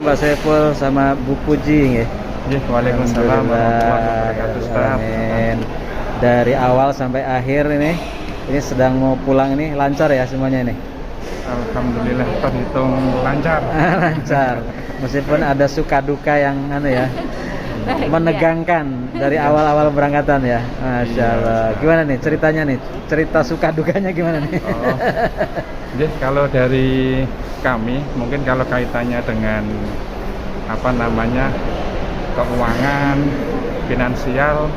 Pak Saiful sama Bu Puji nggih. Waalaikumsalam warahmatullahi wabarakatuh, Ustaz. Amin. Dari awal sampai akhir ini sedang mau pulang ini lancar ya semuanya ini. Alhamdulillah terhitung lancar. Lancar. Meskipun ada suka duka yang menegangkan dari awal-awal berangkatan ya. Masya Allah. Gimana nih ceritanya nih? Cerita suka dukanya gimana nih? Kalau dari kami mungkin kalau kaitannya dengan keuangan, finansial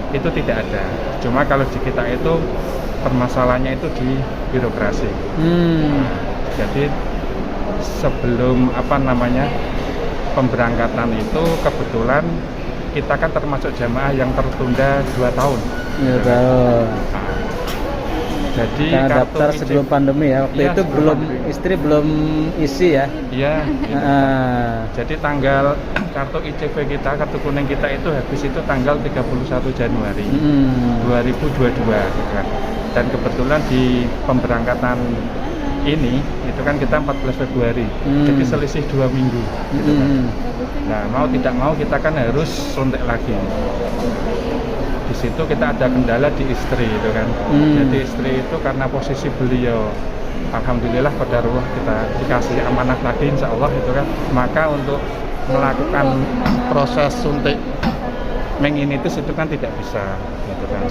itu tidak ada. Cuma kalau di kita itu permasalahannya itu di birokrasi. Jadi sebelum pemberangkatan itu kebetulan kita kan termasuk jamaah yang tertunda 2 tahun. Ya tahu. Jadi karena daftar sebelum pandemi ya. Waktu itu istri belum isi ya. Iya. Jadi tanggal kartu ICV kita, kartu kuning kita itu habis itu tanggal 31 Januari 2022 kan. Dan kebetulan di pemberangkatan ini itu kan kita 14 Februari. Jadi selisih 2 minggu gitu kan. Nah, mau tidak mau kita kan harus suntik lagi. Di situ kita ada kendala di istri itu kan. Jadi istri itu karena posisi beliau alhamdulillah qadarullah kita dikasih amanah lagi insya Allah itu kan. Maka untuk melakukan proses suntik meningitis itu kan tidak bisa gitu kan.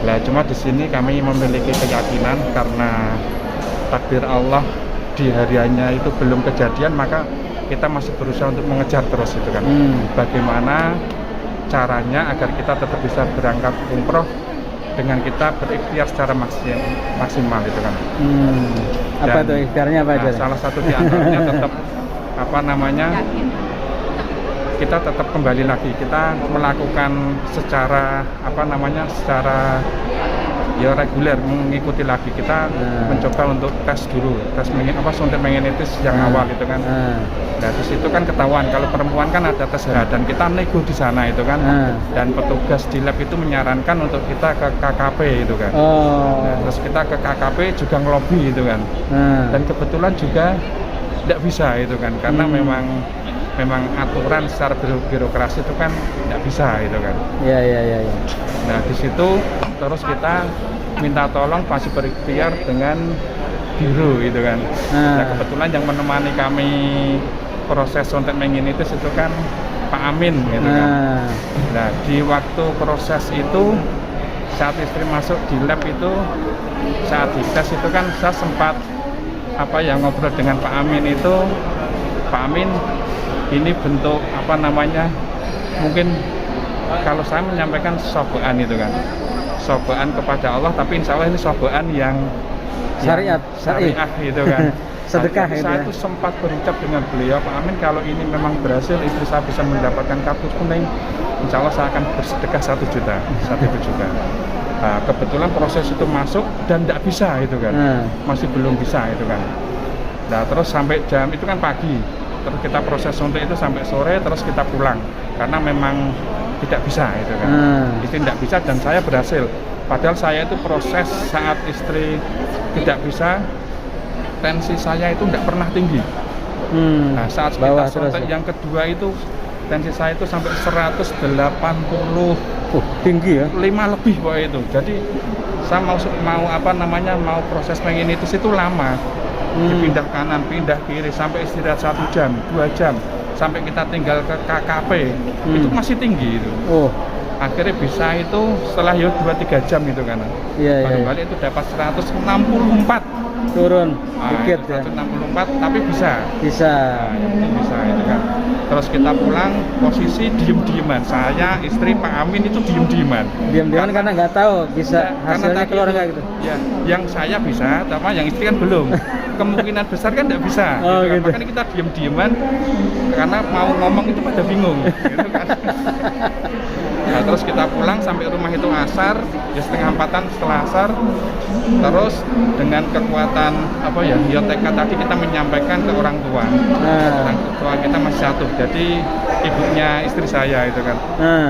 Nah, cuma di sini kami memiliki keyakinan karena takdir Allah di hariannya itu belum kejadian, maka kita masih berusaha untuk mengejar terus itu kan. Bagaimana caranya agar kita tetap bisa berangkat umroh dengan kita berikhtiar secara maksimal itu kan. Apa itu ikhtiarnya apa aja? Salah satu di antaranya tetap kita tetap kembali lagi, kita melakukan secara secara reguler, mengikuti lagi. Kita mencoba untuk tes dulu, suntik meningitis yang awal itu kan. Nah, di situ kan ketahuan kalau perempuan kan ada tes dan kita nego di sana itu kan. Dan petugas di lab itu menyarankan untuk kita ke KKP itu kan. Nah, terus kita ke KKP juga ngelobi itu kan. Dan kebetulan juga tidak bisa itu kan, karena memang aturan secara birokrasi itu kan tidak bisa itu kan. Iya. Nah, di situ terus kita minta tolong masih berikhtiar dengan biro itu kan. Nah, kebetulan yang menemani kami proses suntik meningitis itu kan Pak Amin gitu kan. Nah, di waktu proses itu saat istri masuk di lab itu, saat dites itu kan saya sempat ngobrol dengan Pak Amin itu. Pak Amin ini bentuk mungkin kalau saya menyampaikan sobaan itu kan, sobaan kepada Allah, tapi insya Allah ini sobaan yang syariah itu kan. Sedekah itu saya itu sempat berucap dengan beliau, Pak Amin, kalau ini memang berhasil istri saya bisa mendapatkan kartu kuning, insya Allah saya akan bersedekah 1 juta. Nah, kebetulan proses itu masuk dan tidak bisa itu kan, masih belum bisa itu kan. Nah, terus sampai jam itu kan pagi, terus kita proses suntik itu sampai sore, terus kita pulang karena memang tidak bisa itu kan. Istri tidak bisa dan saya berhasil. Padahal saya itu proses saat istri tidak bisa, tensi saya itu tidak pernah tinggi. Nah, saat kita suntik yang kedua itu tensi saya itu sampai 180. Tinggi ya? 5 lebih pokoknya itu. Jadi saya mau proses meningitis itu lama. Dipindah kanan, pindah kiri sampai istirahat 1 jam, 2 jam, sampai kita tinggal ke KKP itu masih tinggi itu. Akhirnya bisa itu setelah 2-3 jam itu kan. Baru balik itu dapat 164. Turun dikit ya. 164 tapi bisa. Bisa itu kan. Terus kita pulang posisi diem-dieman. Saya, istri, Pak Amin itu diem-dieman. Diem-dieman karena nggak tahu bisa hasilnya keluar nggak gitu. Ya, yang saya bisa, tapi yang istri kan belum. Kemungkinan besar kan tidak bisa. Gitu. Makanya kita diem-dieman karena mau ngomong itu pada bingung. Gitu kan. Nah, terus kita pulang sampai rumah itu asar, ya 3:30 setelah asar. Terus dengan kekuatan tekad tadi kita menyampaikan ke orang tua. Orang tua kita masih satu, jadi ibunya istri saya itu kan.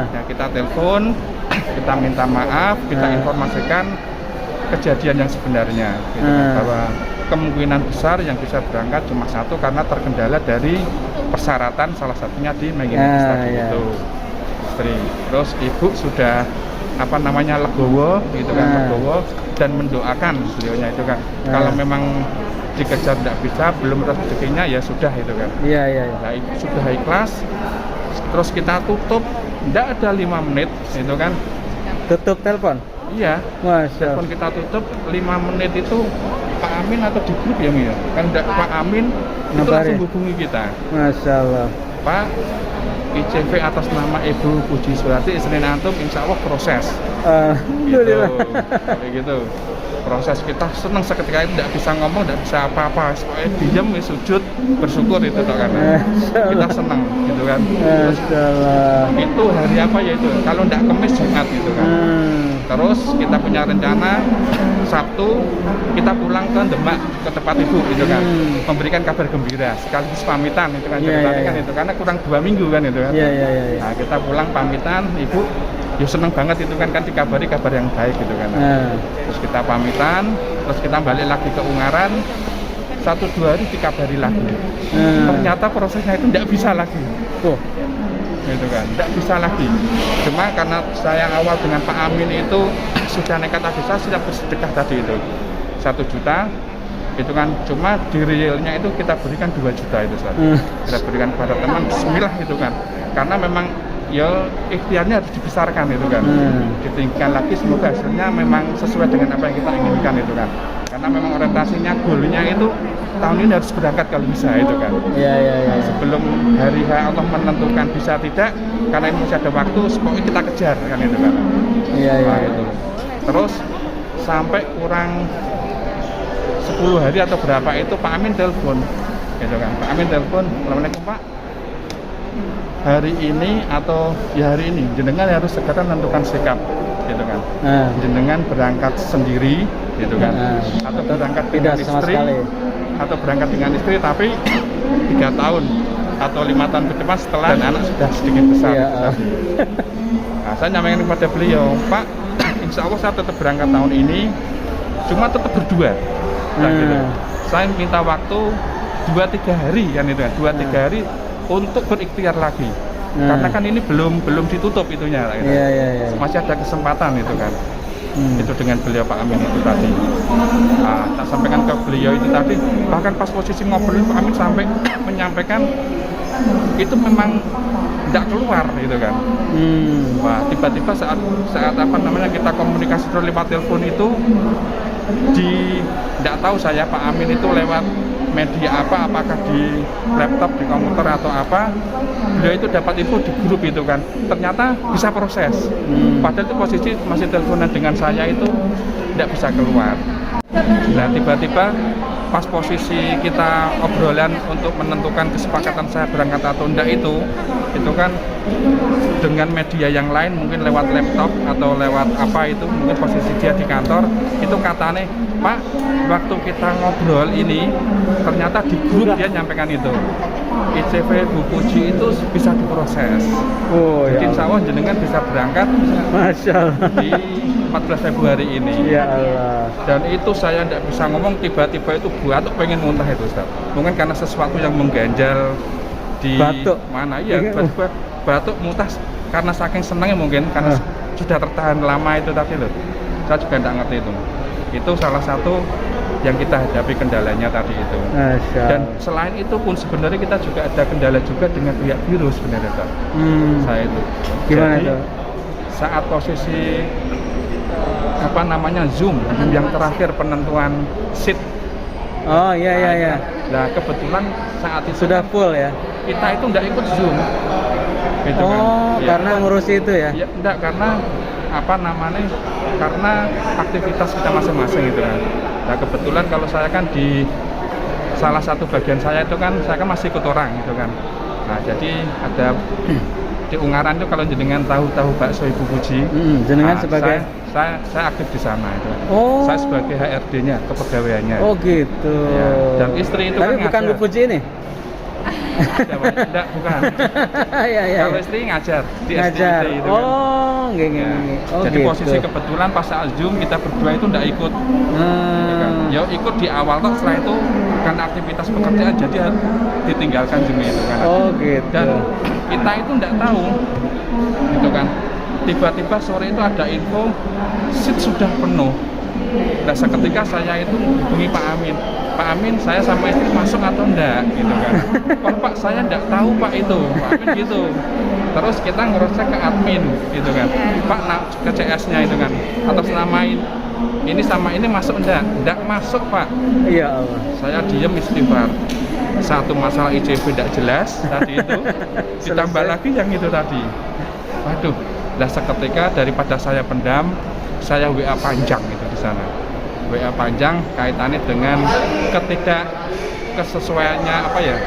Ya, kita telepon, kita minta maaf, kita informasikan kejadian yang sebenarnya gitu, bahwa kemungkinan besar yang bisa berangkat cuma 1 karena terkendala dari persyaratan, salah satunya di Mengginis tadi iya. itu istri. Terus ibu sudah apa namanya legowo gitu kan, legowo dan mendoakan beliaunya itu kan. Kalau memang dikejar tidak bisa, belum rezekinya ya sudah itu kan. Iya, iya, iya. Nah, ibu sudah ikhlas. Terus kita tutup, tidak ada 5 menit itu kan. Tutup telepon. Iya, Masya telepon kita tutup 5 menit itu Pak Amin atau di grup ya Mi ya? Kan Pak Amin itu Ngabarin. langsung hubungi kita. Masya Allah. Pak, ICV atas nama Ibu Puji Surati istri antum insya Allah proses. Gitu, Alhamdulillah. kayak gitu. Proses kita senang seketika itu, tidak bisa ngomong, tidak bisa apa-apa, supaya diam, sujud, bersyukur itu toh karena kita senang gitu kan. Terus Masya Allah. itu hari apa ya itu? Kalau tidak Kamis Jumat gitu kan. Terus kita punya rencana Sabtu kita pulang ke Demak ke tempat ibu gitu kan, memberikan kabar gembira sekaligus pamitan itu kan, ceritanya kan itu karena kurang 2 minggu kan itu kan. Iya, iya, iya. Nah kita pulang pamitan, ibu ya seneng banget itu kan dikabari kabar yang baik gitu kan. Terus kita pamitan, terus kita balik lagi ke Ungaran, 1-2 hari dikabari lagi. Ternyata prosesnya itu tidak bisa lagi. Gitu kan, tidak bisa lagi. Cuma karena saya awal dengan Pak Amin itu sudah nekat tadi, saya sudah bersedekah tadi itu 1 juta itu kan, cuma di realnya itu kita berikan 2 juta itu kita berikan kepada teman, bismillah itu kan, karena memang ya ikhtiarnya harus dibesarkan itu kan, ditinggikan lagi, semoga hasilnya memang sesuai dengan apa yang kita inginkan itu kan, karena memang orientasinya goalnya itu tahun ini harus berangkat kalau bisa itu kan. Iya, iya, iya. Sebelum hari Allah menentukan bisa tidak, karena ini masih ada waktu, pokoknya kita kejar kan itu kan. Iya, iya. Nah, itu. Terus sampai kurang 10 hari atau berapa itu Pak Amin telepon, gitu kan. Pak Amin telepon, Assalamualaikum Pak. Hari ini atau ya hari ini, jenengan harus segera menentukan sikap, gitu kan. Jenengan berangkat sendiri, gitu kan. Atau berangkat dengan istri, atau berangkat dengan istri tapi 3 tahun atau 5 tahun ke depan setelah dan anak sudah sedikit besar. Nah, saya nyampaikan kepada beliau, Pak, insya Allah saya tetap berangkat tahun ini, cuma tetap berdua. Nah, gitu. Saya minta waktu 2-3 hari kan itu kan, 2-3 hari untuk berikhtiar lagi. Karena kan ini belum ditutup itunya, gitu. Masih ada kesempatan itu kan. Itu dengan beliau Pak Amin itu tadi. Nah, tak sampaikan ke beliau itu tadi, bahkan pas posisi ngobrol Pak Amin sampai menyampaikan itu memang tidak keluar gitu kan. Wah, tiba-tiba saat apa namanya kita komunikasi lewat telepon itu tidak tahu saya Pak Amin itu lewat media apa, apakah di laptop, di komputer atau apa, beliau itu dapat info di grup itu kan, ternyata bisa proses. Padahal itu posisi masih teleponan dengan saya itu tidak bisa keluar. Nah tiba-tiba pas posisi kita obrolan untuk menentukan kesepakatan saya berangkat atau enggak itu kan dengan media yang lain, mungkin lewat laptop atau lewat apa itu, mungkin posisi dia di kantor, itu katanya, Pak, waktu kita ngobrol ini ternyata di grup dia nyampaikan itu ICV Bu Puji itu bisa diproses. Jadi insya Allah jenengan bisa berangkat Masya Allah. di 14 Februari ini. Ya Allah. Dan itu saya tidak bisa ngomong, tiba-tiba itu batuk pengen muntah itu Ustaz. Mungkin karena sesuatu yang mengganjal di batuk. Mana ya, tiba-tiba batuk muntah karena saking senangnya mungkin, karena sudah tertahan lama itu tadi loh. Saya juga tidak ngerti itu. Itu salah satu yang kita hadapi kendalanya tadi itu. Dan selain itu pun sebenarnya kita juga ada kendala juga dengan pihak biru sebenarnya Pak. Saya itu. Gimana jadi, itu? Saat posisi apa namanya Zoom yang terakhir penentuan seat. Oh iya. Nah kebetulan saat itu sudah full ya. Kita itu tidak ikut Zoom. Gitu karena ngurusi itu ya? Ya enggak, karena apa namanya? Karena aktivitas kita masing-masing gitu kan. Nah kebetulan kalau saya kan di salah satu bagian saya itu kan, saya kan masih ikut orang gitu kan. Nah jadi ada di Ungaran itu kalau jenengan tahu bakso Ibu Puji, jenengan sebagai saya aktif di sana itu. Saya sebagai HRD-nya, kepegawaiannya. Oh gitu. Ya, dan istri itu tapi kan bukan Bu Puji ini? Tidak, bukan. Iya. Kalau istri ngajar di ngajar. SDIT itu kan. Jadi gitu. posisi kebetulan pas saat Zoom kita berdua itu tidak ikut. Ya ikut di awal toh, setelah itu karena aktivitas pekerjaan jadi ditinggalkan Jumi itu kan. Oh gitu. Dan kita itu tidak tahu gitu kan, tiba-tiba sore itu ada info seat sudah penuh. Nah seketika saya itu hubungi Pak Amin, Pak Amin saya sama istri masuk atau enggak gitu kan. Oh Pak saya enggak tahu Pak itu, Pak Amin gitu. Terus kita ngerosek ke admin gitu kan, Pak ke CS-nya itu kan, atas nama ini sama ini masuk enggak masuk Pak. Iya Allah. Saya diem istighfar. Satu masalah ICV tidak jelas tadi itu, ditambah lagi yang itu tadi. Waduh, lah seketika daripada saya pendam, saya WA panjang itu di sana. WA panjang kaitannya dengan kesesuaiannya apa ya?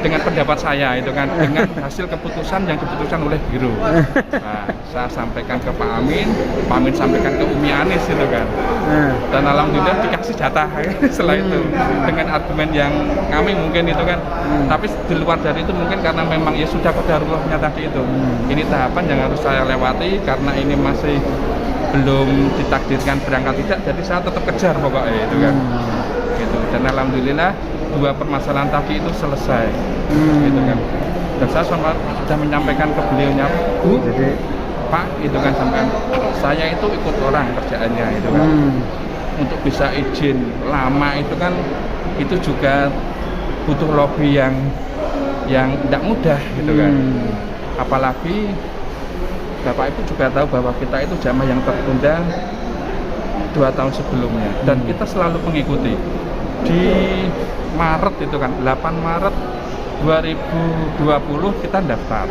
Dengan pendapat saya itu kan, dengan hasil keputusan yang diputuskan oleh biro. Nah, saya sampaikan ke Pak Amin sampaikan ke Umi Anis itu kan. Dan alhamdulillah dikasih jatah setelah itu dengan argumen yang kami mungkin itu kan. Tapi di luar dari itu mungkin karena memang ya sudah qadarullah tadi itu. Ini tahapan yang harus saya lewati karena ini masih belum ditakdirkan berangkat tidak, jadi saya tetap kejar pokoknya itu kan. Gitu. Dan alhamdulillah dua permasalahan tadi itu selesai gitu kan. Dan saya sudah menyampaikan ke beliaunya, Bu, jadi Pak itu kan sampai saya itu ikut orang kerjaannya itu kan. Untuk bisa izin lama itu kan itu juga butuh lobby yang tidak mudah gitu kan. Apalagi Bapak Ibu juga tahu bahwa kita itu jamaah yang tertunda 2 tahun sebelumnya dan kita selalu mengikuti. Di Maret itu kan, 8 Maret 2020 kita daftar.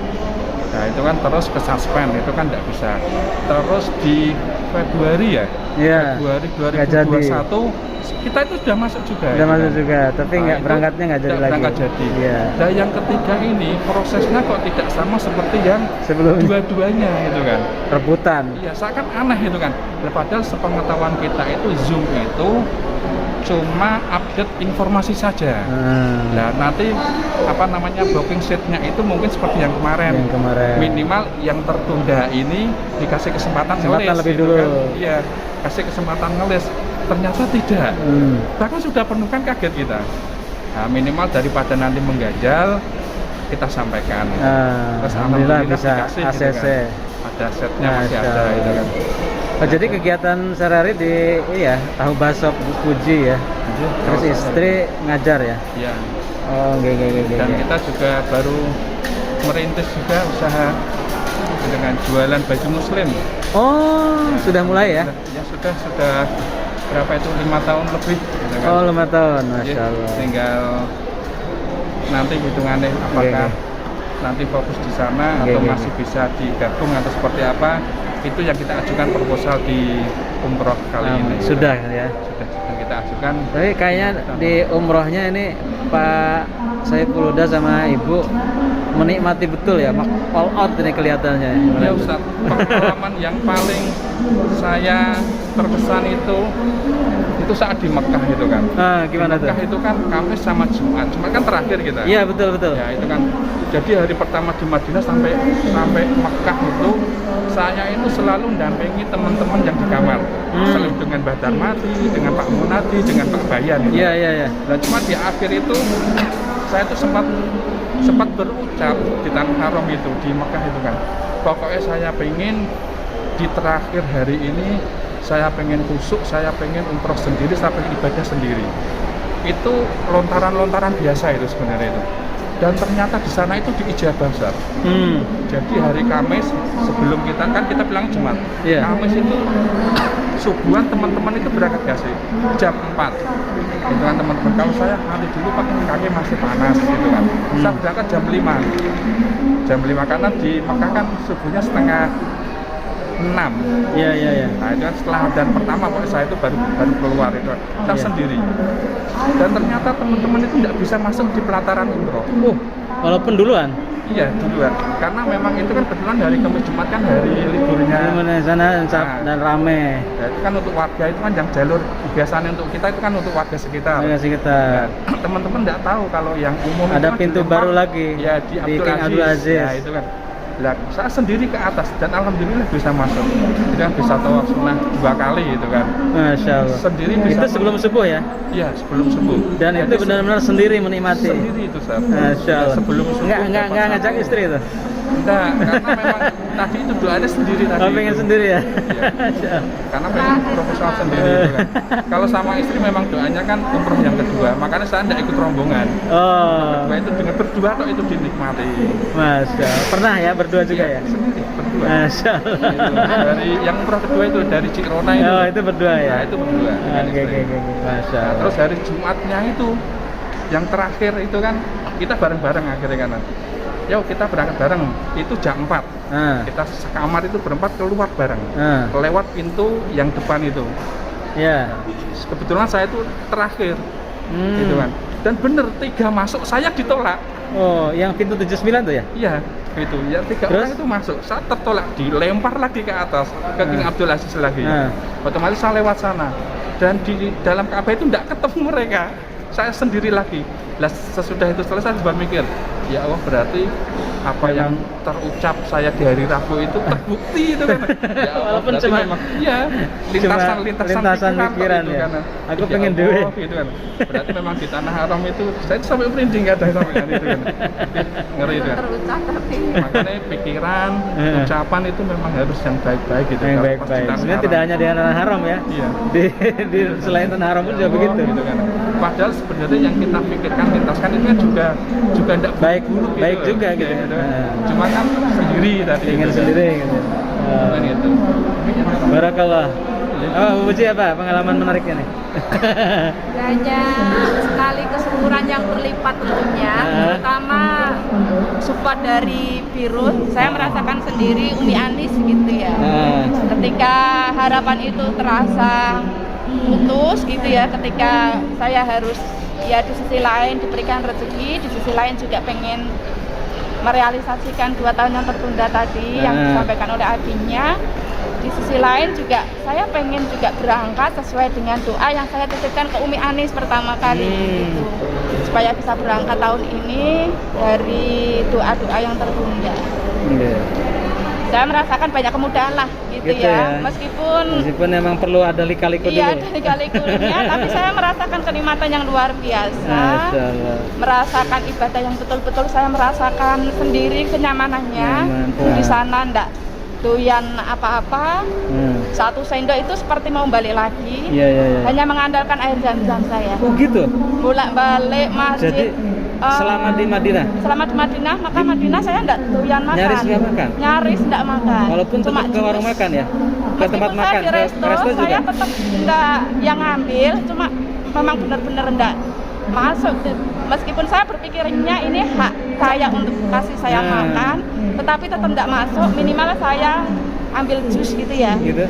Nah itu kan terus ke suspend, itu kan tidak bisa. Terus di Februari Februari 2021 kita itu sudah masuk juga. Sudah masuk juga, tapi nggak berangkatnya nggak jadi lagi. Berangkat jadi. Dan yang ketiga ini prosesnya kok tidak sama seperti yang sebelumnya. Dua-duanya itu kan. Rebutan. Iya, seakan aneh itu kan. Padahal sepengetahuan kita itu Zoom itu cuma update informasi saja. Nah nanti apa namanya blocking sheet-nya itu mungkin seperti yang kemarin. Minimal yang tertunda ini dikasih kesempatan ngelis lebih gitu dulu. Kan. Iya, kasih kesempatan ngelis. Ternyata tidak. Bahkan sudah penuh kan kaget kita. Nah, minimal daripada nanti mengganjal kita sampaikan. Terus alhamdulillah bisa dikasih, ACC. Gitu kan. Ada setnya masih ada itu kan. Oh, jadi kegiatan sehari-hari di tahu bakso Puji ya. Terus istri ngajar ya. Iya. Oh, Dan kita juga baru merintis juga usaha dengan jualan baju muslim. Oh, ya, sudah mulai ya? Ya sudah berapa itu 5 tahun lebih. Gitu kan. Oh 5 tahun, masya Allah. Tinggal nanti hitungannya apakah nanti fokus di sana atau masih bisa digabung atau seperti apa. Itu yang kita ajukan proposal di umroh kali ini. Sudah ya? Sudah kita ajukan. Tapi kayaknya di umrohnya ini Pak Saiful Huda sama Ibu menikmati betul ya, all out ini kelihatannya. Ya Ustaz, pengalaman yang paling saya terkesan itu saat di Mekah itu kan. Gimana di Mekah itu kan Kamis sama Jumat kan terakhir kita. Iya betul. Ya itu kan. Jadi hari pertama di Madinah sampai Mekah itu saya itu selalu mendampingi teman-teman yang di kamar, selalu dengan Mbah Darmadi, dengan Pak Munadi, dengan Pak Bayan. Iya. Dan cuma di akhir itu saya itu sempat berucap di Tanah Haram itu di Mekah itu kan. Pokoknya saya pengen di terakhir hari ini saya pengen kusuk, saya pengen umroh sendiri, saya pengen ibadah sendiri. Itu lontaran-lontaran biasa itu sebenarnya itu. Dan ternyata di sana itu diijabah Ustaz. Jadi hari Kamis sebelum kita bilang Jumat. Kamis itu subuhan teman-teman itu berangkat gak sih? Jam 4. Itu kan teman-teman, kalau saya nanti dulu pakai kaki masih panas gitu kan. Saya berangkat jam 5. Jam 5 karena di Mekah kan subuhnya setengah 6. Iya. Nah itu kan setelah adzan pertama saya itu baru keluar itu. Saya sendiri. Dan ternyata teman-teman itu tidak bisa masuk di pelataran umroh. Walaupun duluan? Iya duluan. Karena memang itu kan kebetulan hari Kamis Jumat kan hari liburnya. Di sana dan rame. Ya, itu kan untuk warga itu kan yang jalur biasanya untuk kita itu kan untuk warga sekitar. Teman-teman tidak tahu kalau yang umum ada itu pintu baru lagi. Ya di King Abdul Aziz. Ya itu kan. Lah, saya sendiri ke atas dan alhamdulillah bisa masuk. Jadi kan bisa tawaf sunnah 2 kali gitu kan. Masya Allah. Sendiri bisa. Itu sebelum subuh ya? Iya, sebelum subuh. Dan itu benar-benar sendiri menikmati. Sendiri itu, Ustaz. Masya Allah. Sebelum subuh. Enggak ngajak istri itu. Enggak, karena memang tadi itu doanya sendiri tadi. Oh, pengen itu. sendiri ya? Iya. Karena pengen profesional sendiri itu kan. Kalau sama istri memang doanya kan umroh yang kedua, makanya saya tidak ikut rombongan. Oh. Kedua itu dengan berdua atau itu dinikmati. Masya Allah. Pernah ya berdua juga ya? Sendiri, berdua. Masya Allah. Itu, dari yang umroh kedua itu dari Cirona itu. Oh, itu berdua ya? Nah, itu berdua. dengan Oke, istri. oke. Masya Nah, Allah. terus hari Jumatnya itu yang terakhir itu kan kita bareng-bareng akhirnya kan. Yuk kita berangkat bareng. Itu jam 4. Ah. Kita sekamar itu berempat keluar bareng. Ah. Lewat pintu yang depan itu. Ya. Kebetulan saya itu terakhir. Gitu kan. Dan bener 3 masuk, saya ditolak. Oh, yang pintu 79 tuh ya? Iya, itu. Ya 3 Terus? orang itu masuk. Saya tertolak, dilempar lagi ke atas ke King Abdul Aziz lagi. Otomatis saya lewat sana. Dan di dalam Ka'bah itu enggak ketemu mereka. Saya sendiri lagi. Lah sesudah itu selesai saya mikir, ya Allah berarti apa yang terucap saya di hari Rabu itu terbukti itu kan. Ya Allah, Walaupun cuma memang iya lintasan pikiran itu ya. kan. Aku Ya pengen Allah, duit. gitu kan. Berarti memang di tanah haram itu saya itu sampai merinding kadang sampai kan itu kan. Ngeri itu kan. Terucap tapi Makanya pikiran, ucapan itu memang harus yang baik-baik gitu. Yang Kalau pas di baik-baik. tanah Sebenarnya haram. tidak hanya di tanah haram ya. Iya. Di selain tanah haram pun juga begitu. Gitu kan. Padahal sebenarnya yang kita pikirkan lintaskan itu kan juga tidak Baik, buruk gitu baik loh. juga gitu. Iya, Nah. Cuma kan sendiri tadi. Ingin gitu. sendiri gitu. Kan gitu. Barakallah. Oh, Bu Puji apa pengalaman menariknya nih? banyak sekali kesyukuran yang berlipat tentunya, terutama support dari virus. Saya merasakan sendiri Umi Anis gitu ya. Ketika harapan itu terasa putus gitu ya, ketika saya harus ya di sisi lain diberikan rezeki, di sisi lain juga pengen merealisasikan 2 tahun yang tertunda tadi yang disampaikan oleh abinya. Di sisi lain juga saya pengen juga berangkat sesuai dengan doa yang saya titipkan ke Umi Anis pertama kali gitu. Supaya bisa berangkat tahun ini dari doa-doa yang tertunda. Saya merasakan banyak kemudahan lah gitu ya. Meskipun memang perlu ada lika-liku dulu. iya, ada lika-likunya, tapi saya merasakan kenikmatan yang luar biasa. Merasakan ibadah yang betul-betul saya merasakan sendiri kenyamanannya. Di sana ndak doyan apa-apa. 1 sendok itu seperti mau balik lagi. Hanya mengandalkan air zam-zam saya. Oh gitu. Bolak-balik masjid. Jadi selama di Madinah. Selama di Madinah, maka Madinah saya enggak doyan makan. Nyaris nggak makan. Nyaris enggak makan. Walaupun cuma tetap ke warung makan ya. Ke tempat saya makan, di resto, juga. saya tetap enggak yang ngambil, cuma memang benar-benar enggak masuk. Meskipun saya berpikirnya ini hak saya untuk kasih saya makan, tetapi tetap enggak masuk. Minimal saya ambil jus gitu ya. Gitu.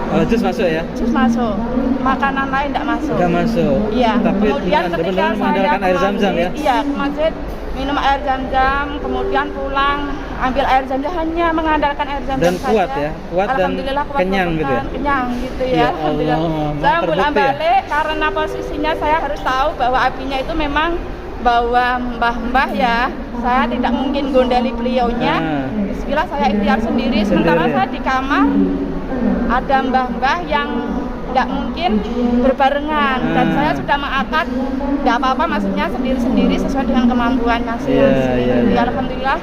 Kalau jus masuk ya? Jus masuk. Makanan lain enggak masuk. Enggak masuk. Iya. Tapi Kemudian ketika benar-benar saya mengandalkan air zam-zam ya? Iya, ke masjid minum air zam-zam, kemudian pulang ambil air zam-zam, hanya mengandalkan air zam-zam Dan saja. kuat ya? Kuat dan Alhamdulillah kuat kenyang gitu ya? Kenyang gitu ya. Ya Alhamdulillah. Allah, Saya terbukti bolak-balik karena posisinya saya harus tahu bahwa apinya itu memang bawa mbah-mbah ya. Saya tidak mungkin gondali beliaunya. Bismillah saya ikhtiar sendiri. Sementara saya di kamar ada mbah-mbah yang tidak mungkin berbarengan dan saya sudah mengakad tidak apa-apa, maksudnya sendiri-sendiri sesuai dengan kemampuan masing-masing. Ya, alhamdulillah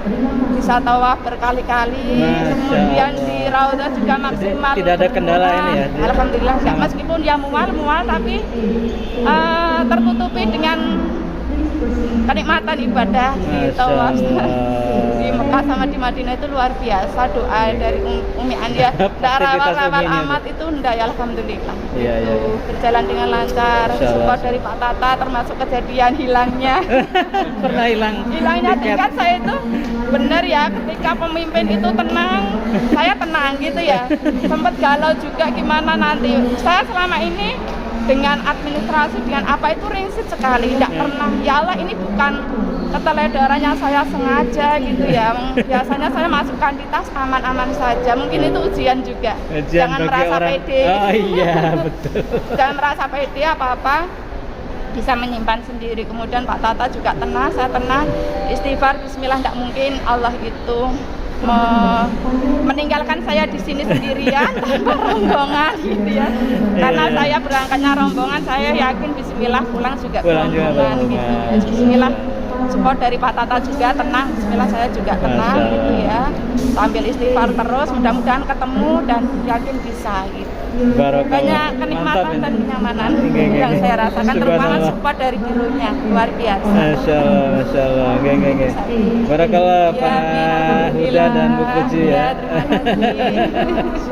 bisa tawaf berkali-kali, kemudian di Raudhah juga maksimal. Tidak ada kendala ini ya? Alhamdulillah enggak, meskipun dia mual tapi tertutupi dengan kenikmatan ibadah di tawaf di Mekah sama di Madinah itu luar biasa. Doa dari Umi Ania tidak rawal-rawal amat itu ndak ya, alhamdulillah. Berjalan dengan lancar. Support dari Pak Tata termasuk kejadian hilangnya. Pernah hilangnya tiket saya itu benar ya, ketika pemimpin itu tenang, saya tenang gitu ya. Sempat galau juga gimana nanti. Saya selama ini dengan administrasi, dengan apa itu ringsit sekali, tidak pernah. Ya Allah, ini bukan keteledoran yang saya sengaja gitu ya. Biasanya saya masukkan di tas aman-aman saja. Mungkin itu ujian juga. Jangan merasa pede. Oh iya, betul. Jangan merasa pede apa-apa bisa menyimpan sendiri. Kemudian Pak Tata juga tenang, saya tenang. Istighfar, bismillah, tidak mungkin Allah itu meninggalkan saya di sini sendirian tanpa rombongan gitu ya. Karena saya berangkatnya rombongan, saya yakin bismillah pulang juga rombongan gitu. Bismillah support dari Pak Tata juga tenang, bismillah saya juga tenang gitu ya. Sambil istighfar terus, mudah-mudahan ketemu dan yakin bisa gitu. Banyak kenikmatan dan kenyamanan yang saya rasakan, terutama support dari birunya luar biasa. Masya Allah, Barakallah Pak Huda dan Bu Puji ya. Terima kasih.